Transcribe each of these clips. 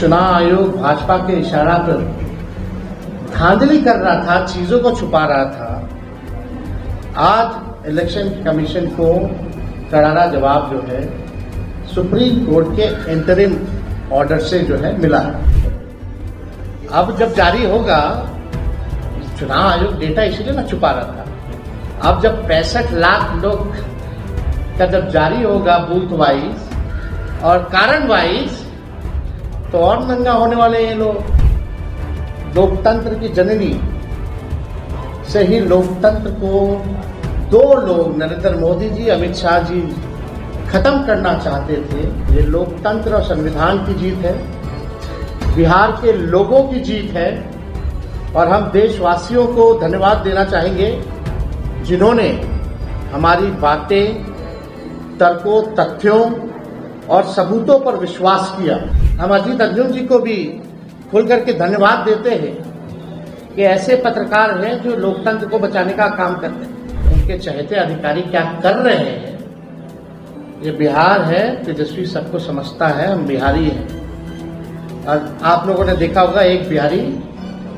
चुनाव आयोग भाजपा के इशारा पर धांधली कर रहा था, चीजों को छुपा रहा था, आज इलेक्शन कमीशन को करारा जवाब जो है सुप्रीम कोर्ट के इंटरिम ऑर्डर से जो है मिला है। अब जब जारी होगा, चुनाव आयोग डेटा इसीलिए ना छुपा रहा था, अब जब 65 लाख लोग का जब जारी होगा बूथ वाइज और कारण वाइज, तो और नंगा होने वाले ये लोग। लोकतंत्र की जननी से ही लोकतंत्र को दो लोग, नरेंद्र मोदी जी, अमित शाह जी, खत्म करना चाहते थे। ये लोकतंत्र और संविधान की जीत है, बिहार के लोगों की जीत है, और हम देशवासियों को धन्यवाद देना चाहेंगे जिन्होंने हमारी बातें, तर्कों, तथ्यों और सबूतों पर विश्वास किया। हम अजीत अर्जुन जी को भी खुल करके धन्यवाद देते हैं कि ऐसे पत्रकार हैं जो लोकतंत्र को बचाने का काम करते हैं। उनके चहेते अधिकारी क्या कर रहे हैं, ये बिहार है, तेजस्वी सबको समझता है, हम बिहारी हैं। और आप लोगों ने देखा होगा, एक बिहारी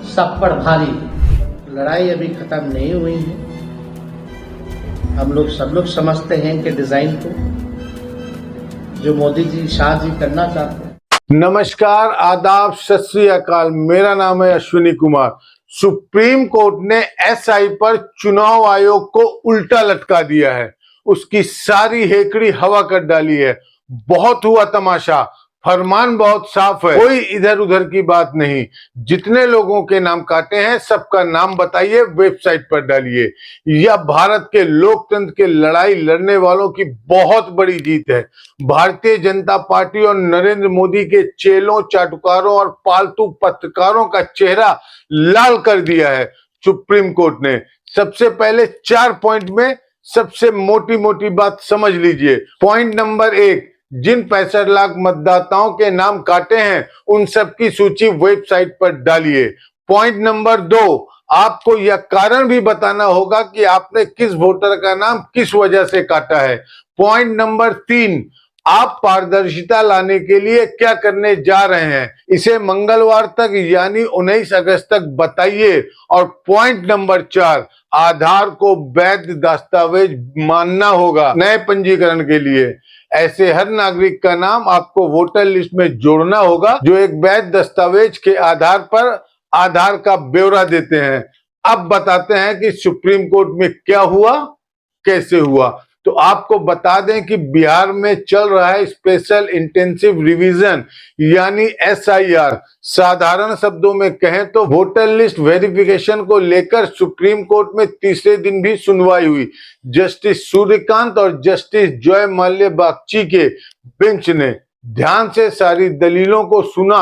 सब पर भारी। लड़ाई अभी खत्म नहीं हुई है, हम लोग सब लोग समझते हैं इनके डिजाइन को, जो मोदी जी, शाह जी करना चाहते हैं। नमस्कार, आदाब, सत श्री अकाल। मेरा नाम है अश्विनी कुमार। सुप्रीम कोर्ट ने एसआई पर चुनाव आयोग को उल्टा लटका दिया है, उसकी सारी हेकड़ी हवा कर डाली है। बहुत हुआ तमाशा, फरमान बहुत साफ है, कोई इधर उधर की बात नहीं। जितने लोगों के नाम काटे हैं सबका नाम बताइए, वेबसाइट पर डालिए। यह भारत के लोकतंत्र के लड़ाई लड़ने वालों की बहुत बड़ी जीत है। भारतीय जनता पार्टी और नरेंद्र मोदी के चेलों, चाटुकारों और पालतू पत्रकारों का चेहरा लाल कर दिया है सुप्रीम कोर्ट ने। सबसे पहले 4 पॉइंट में सबसे मोटी मोटी बात समझ लीजिए। पॉइंट नंबर 1, जिन 65 लाख मतदाताओं के नाम काटे हैं उन सबकी सूची वेबसाइट पर डालिए। पॉइंट नंबर 2, आपको यह कारण भी बताना होगा कि आपने किस वोटर का नाम किस वजह से काटा है। पॉइंट नंबर 3, आप पारदर्शिता लाने के लिए क्या करने जा रहे हैं, इसे मंगलवार तक यानी 19 अगस्त तक बताइए। और पॉइंट नंबर 4, आधार को वैध दस्तावेज मानना होगा नए पंजीकरण के लिए। ऐसे हर नागरिक का नाम आपको वोटर लिस्ट में जोड़ना होगा जो एक वैध दस्तावेज के आधार पर आधार का ब्यौरा देते हैं। अब बताते हैं कि सुप्रीम कोर्ट में क्या हुआ, कैसे हुआ। तो आपको बता दें कि बिहार में चल रहा है स्पेशल इंटेंसिव रिवीजन यानी एसआईआर। साधारण शब्दों में कहें तो वोटर लिस्ट वेरिफिकेशन को लेकर सुप्रीम कोर्ट में तीसरे दिन भी सुनवाई हुई। जस्टिस सूर्यकांत और जस्टिस जय माल्या बागची के बेंच ने ध्यान से सारी दलीलों को सुना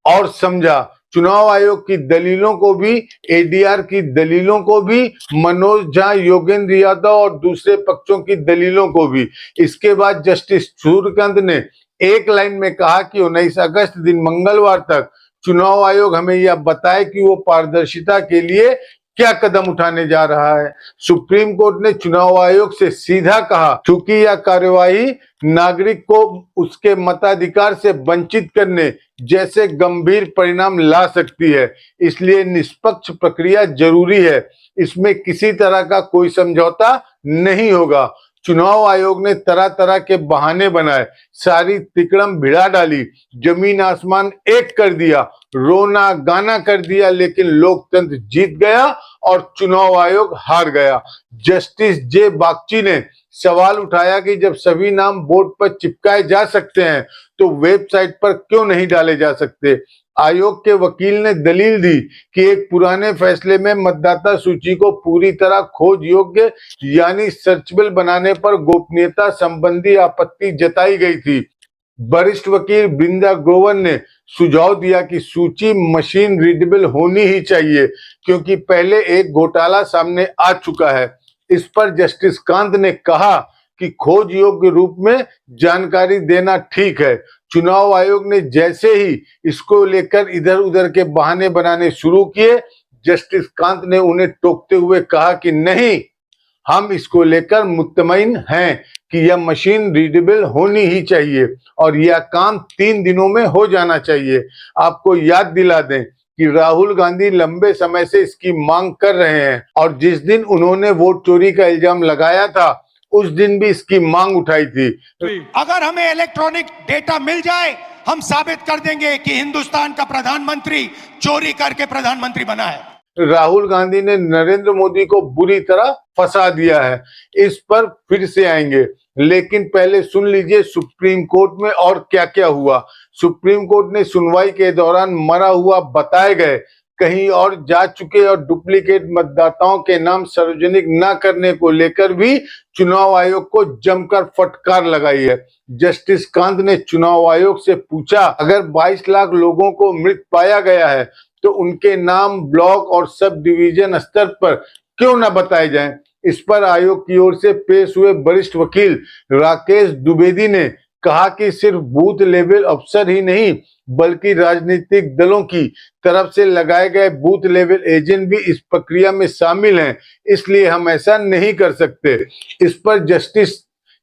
और समझा। चुनाव आयोग की दलीलों को भी, एडीआर की दलीलों को भी, मनोज झा, योगेंद्र यादव और दूसरे पक्षों की दलीलों को भी। इसके बाद जस्टिस सूर्यकांत ने एक लाइन में कहा कि 19 अगस्त दिन मंगलवार तक चुनाव आयोग हमें यह बताए कि वो पारदर्शिता के लिए क्या कदम उठाने जा रहा है। सुप्रीम कोर्ट ने चुनाव आयोग से सीधा कहा, क्योंकि यह कार्यवाही नागरिक को उसके मताधिकार से वंचित करने जैसे गंभीर परिणाम ला सकती है, इसलिए निष्पक्ष प्रक्रिया जरूरी है। इसमें किसी तरह का कोई समझौता नहीं होगा। चुनाव आयोग ने तरह तरह के बहाने बनाए, सारी तिकड़म भिड़ा डाली, जमीन आसमान एक कर दिया, रोना गाना कर दिया, लेकिन लोकतंत्र जीत गया और चुनाव आयोग हार गया। जस्टिस जे बागची ने सवाल उठाया कि जब सभी नाम बोर्ड पर चिपकाए जा सकते हैं तो वेबसाइट पर क्यों नहीं डाले जा सकते। आयोग के वकील ने दलील दी कि एक पुराने फैसले में मतदाता सूची को पूरी तरह खोज योग्य यानी सर्चेबल बनाने पर गोपनीयता संबंधी आपत्ति जताई गई थी। वरिष्ठ वकील बृंदा ग्रोवर ने सुझाव दिया कि सूची मशीन रीडेबल होनी ही चाहिए, क्योंकि पहले एक घोटाला सामने आ चुका है। इस पर जस्टिस कांत ने कहा कि खोज योग्य रूप में जानकारी देना ठीक है। चुनाव आयोग ने जैसे ही इसको लेकर इधर उधर के बहाने बनाने शुरू किए, जस्टिस कांत ने उन्हें टोकते हुए कहा कि नहीं, हम इसको लेकर मुतमईन हैं कि यह मशीन रीडेबल होनी ही चाहिए और यह काम 3 दिनों में हो जाना चाहिए। आपको याद दिला दें कि राहुल गांधी लंबे समय से इसकी मांग कर रहे हैं और जिस दिन उन्होंने वोट चोरी का इल्जाम लगाया था उस दिन भी इसकी मांग उठाई थी। अगर हमें इलेक्ट्रॉनिक डेटा मिल जाए, हम साबित कर देंगे कि हिंदुस्तान का प्रधानमंत्री चोरी करके प्रधानमंत्री बना है। राहुल गांधी ने नरेंद्र मोदी को बुरी तरह फंसा दिया है, इस पर फिर से आएंगे, लेकिन पहले सुन लीजिए सुप्रीम कोर्ट में और क्या क्या हुआ। सुप्रीम कोर्ट ने सुनवाई के दौरान मरा हुआ बताए गए, कहीं और जा चुके और डुप्लीकेट मतदाताओं के नाम सार्वजनिक न करने को लेकर भी चुनाव आयोग को जमकर फटकार लगाई है। जस्टिस कांत ने चुनाव आयोग से पूछा, अगर 22 लाख लोगों को मृत पाया गया है तो उनके नाम ब्लॉक और सब डिवीजन स्तर पर क्यों न बताए जाएं। इस पर आयोग की ओर से पेश हुए वरिष्ठ वकील राकेश द्विवेदी ने कहा कि सिर्फ बूथ लेवल अफसर ही नहीं बल्कि राजनीतिक दलों की तरफ से लगाए गए बूथ लेवल एजेंट भी इस प्रक्रिया में शामिल हैं, इसलिए हम ऐसा नहीं कर सकते। इस पर जस्टिस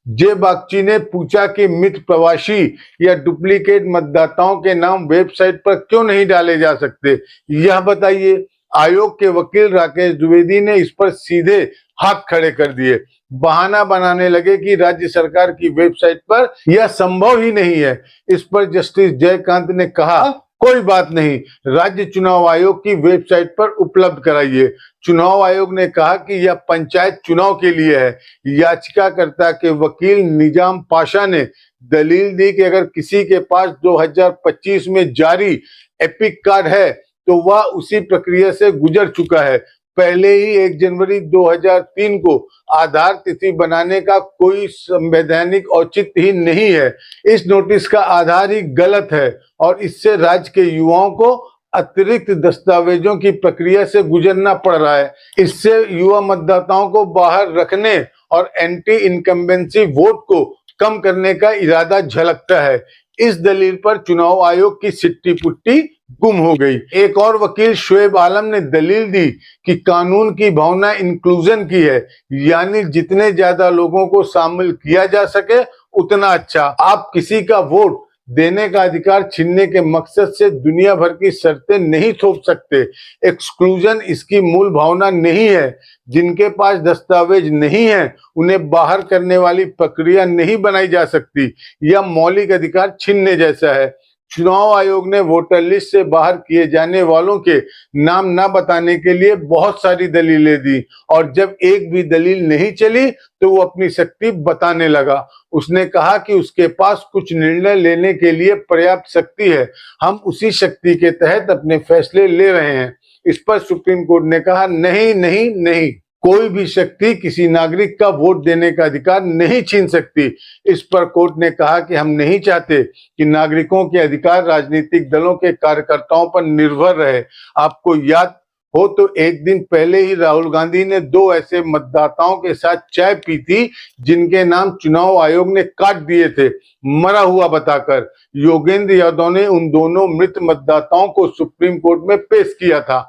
जे बागची ने पूछा कि मृत प्रवासी या डुप्लीकेट मतदाताओं के नाम वेबसाइट पर क्यों नहीं डाले जा सकते, यह बताइए। आयोग के वकील राकेश द्विवेदी ने इस पर सीधे हाथ खड़े कर दिए, बहाना बनाने लगे कि राज्य सरकार की वेबसाइट पर यह संभव ही नहीं है। इस पर जस्टिस जयकांत ने कहा, कोई बात नहीं, राज्य चुनाव आयोग की वेबसाइट पर उपलब्ध कराइए। चुनाव आयोग ने कहा कि यह पंचायत चुनाव के लिए है। याचिकाकर्ता के वकील निजाम पाशा ने दलील दी कि अगर किसी के पास 2025 में जारी एपिक कार्ड है तो वह उसी प्रक्रिया से गुजर चुका है। पहले ही 1 जनवरी 2003 को आधार तिथि बनाने का कोई संवैधानिक औचित्य ही नहीं है। इस नोटिस का आधार ही गलत है और इससे राज्य के युवाओं को अतिरिक्त दस्तावेजों की प्रक्रिया से गुजरना पड़ रहा है। इससे युवा मतदाताओं को बाहर रखने और एंटी इनकम्बेंसी वोट को कम करने का इरादा झलकता है। इस दलील पर चुनाव आयोग की सिट्टी पुट्टी गुम हो गई। एक और वकील शुएब आलम ने दलील दी कि कानून की भावना इंक्लूजन की है, यानी जितने ज्यादा लोगों को शामिल किया जा सके उतना अच्छा। आप किसी का वोट देने का अधिकार छीनने के मकसद से दुनिया भर की शर्तें नहीं थोप सकते। एक्सक्लूजन इसकी मूल भावना नहीं है। जिनके पास दस्तावेज नहीं है उन्हें बाहर करने वाली प्रक्रिया नहीं बनाई जा सकती। यह मौलिक अधिकार छीनने जैसा है। चुनाव आयोग ने वोटर लिस्ट से बाहर किए जाने वालों के नाम न बताने के लिए बहुत सारी दलीलें दी और जब एक भी दलील नहीं चली तो वो अपनी शक्ति बताने लगा। उसने कहा कि उसके पास कुछ निर्णय लेने के लिए पर्याप्त शक्ति है, हम उसी शक्ति के तहत अपने फैसले ले रहे हैं। इस पर सुप्रीम कोर्ट ने कहा, नहीं नहीं नहीं, कोई भी शक्ति किसी नागरिक का वोट देने का अधिकार नहीं छीन सकती। इस पर कोर्ट ने कहा कि हम नहीं चाहते कि नागरिकों के अधिकार राजनीतिक दलों के कार्यकर्ताओं पर निर्भर रहे। आपको याद हो तो एक दिन पहले ही राहुल गांधी ने 2 ऐसे मतदाताओं के साथ चाय पी थी जिनके नाम चुनाव आयोग ने काट दिए थे, मरा हुआ बताकर। योगेंद्र यादव ने उन दोनों मृत मतदाताओं को सुप्रीम कोर्ट में पेश किया था।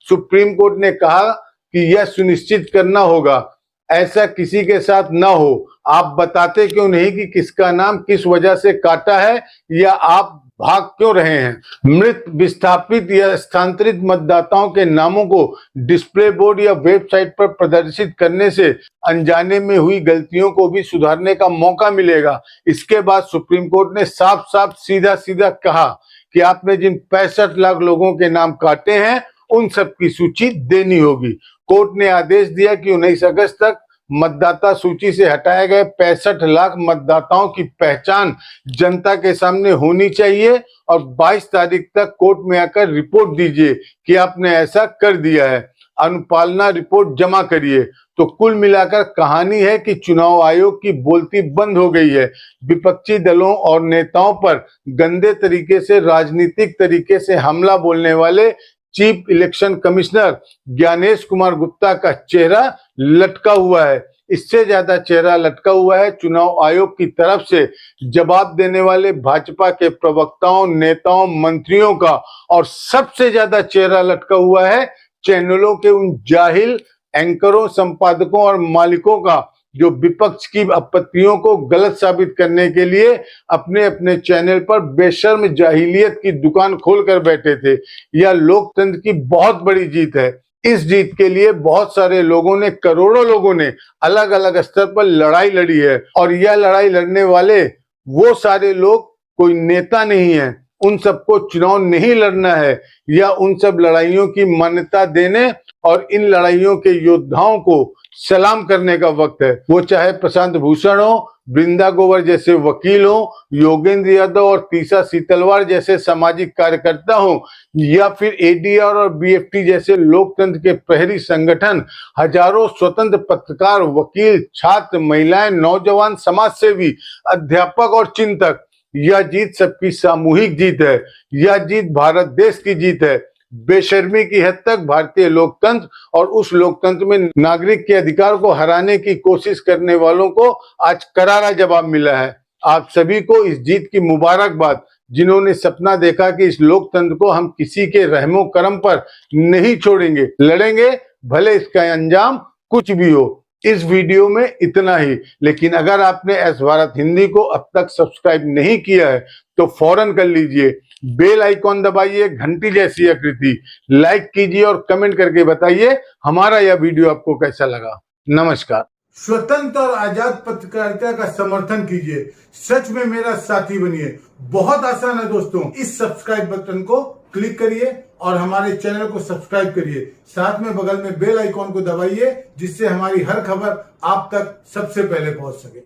सुप्रीम कोर्ट ने कहा कि यह सुनिश्चित करना होगा ऐसा किसी के साथ ना हो। आप बताते क्यों नहीं कि किसका नाम किस वजह से काटा है या आप भाग क्यों रहे हैं? मृत, विस्थापित या स्थानांतरित मतदाताओं के नामों को डिस्प्ले बोर्ड या वेबसाइट पर प्रदर्शित करने से अनजाने में हुई गलतियों को भी सुधारने का मौका मिलेगा। इसके बाद सुप्रीम कोर्ट ने साफ साफ सीधा सीधा कहा कि आपने जिन 65 लाख लोगों के नाम काटे हैं उन सब की सूची देनी होगी। कोर्ट ने आदेश दिया कि 19 अगस्त तक मतदाता सूची से हटाए गए 65 लाख मतदाताओं की पहचान जनता के सामने होनी चाहिए और 22 तारीख तक कोर्ट में आकर रिपोर्ट दीजिए कि आपने ऐसा कर दिया है। अनुपालना रिपोर्ट जमा करिए। तो कुल मिलाकर कहानी है कि चुनाव आयोग की बोलती बंद हो गई है। विपक्षी दलों और नेताओं पर गंदे तरीके से, राजनीतिक तरीके से हमला बोलने वाले chief election commissioner Gyanesh Kumar Gupta का चेहरा लटका हुआ है। इससे ज्यादा चेहरा लटका हुआ है चुनाव आयोग की तरफ से जवाब देने वाले भाजपा के प्रवक्ताओं, नेताओं, मंत्रियों का, और सबसे ज्यादा चेहरा लटका हुआ है चैनलों के उन जाहिल एंकरों, संपादकों और मालिकों का जो विपक्ष की आपत्तियों को गलत साबित करने के लिए अपने अपने चैनल पर बेशर्म जाहिलियत की दुकान खोलकर बैठे थे। यह लोकतंत्र की बहुत बड़ी जीत है। इस जीत के लिए बहुत सारे लोगों ने, करोड़ों लोगों ने अलग अलग स्तर पर लड़ाई लड़ी है और यह लड़ाई लड़ने वाले वो सारे लोग कोई नेता नहीं है। उन सबको चुनाव नहीं लड़ना है या उन सब लड़ाइयों की मान्यता देने और इन लड़ाइयों के योद्धाओं को सलाम करने का वक्त है। वो चाहे प्रशांत भूषण हो, वृंदा ग्रोवर जैसे वकील हो, योगेंद्र यादव और तीसा सीतलवार जैसे सामाजिक कार्यकर्ता हो, या फिर एडीआर और बीएफटी जैसे लोकतंत्र के प्रहरी संगठन, हजारों स्वतंत्र पत्रकार, वकील, छात्र, महिलाएं, नौजवान, समाजसेवी, अध्यापक और चिंतक। यह जीत सबकी सामूहिक जीत है। यह जीत भारत देश की जीत है। बेशर्मी की हद तक भारतीय लोकतंत्र और उस लोकतंत्र में नागरिक के अधिकार को हराने की कोशिश करने वालों को आज करारा जवाब मिला है। आप सभी को इस जीत की मुबारकबाद, जिन्होंने सपना देखा कि इस लोकतंत्र को हम किसी के रहमो करम पर नहीं छोड़ेंगे, लड़ेंगे, भले इसका अंजाम कुछ भी हो। इस वीडियो में इतना ही, लेकिन अगर आपने एस भारत हिंदी को अब तक सब्सक्राइब नहीं किया है तो फौरन कर लीजिए। बेल आइकॉन दबाइए, घंटी जैसी आकृति, लाइक कीजिए और कमेंट करके बताइए हमारा यह वीडियो आपको कैसा लगा। नमस्कार। स्वतंत्र और आजाद पत्रकारिता का समर्थन कीजिए, सच में मेरा साथी बनिए। बहुत आसान है दोस्तों, इस सब्सक्राइब बटन को क्लिक करिए और हमारे चैनल को सब्सक्राइब करिए। साथ में बगल में बेल आइकॉन को दबाइए, जिससे हमारी हर खबर आप तक सबसे पहले पहुंच सके।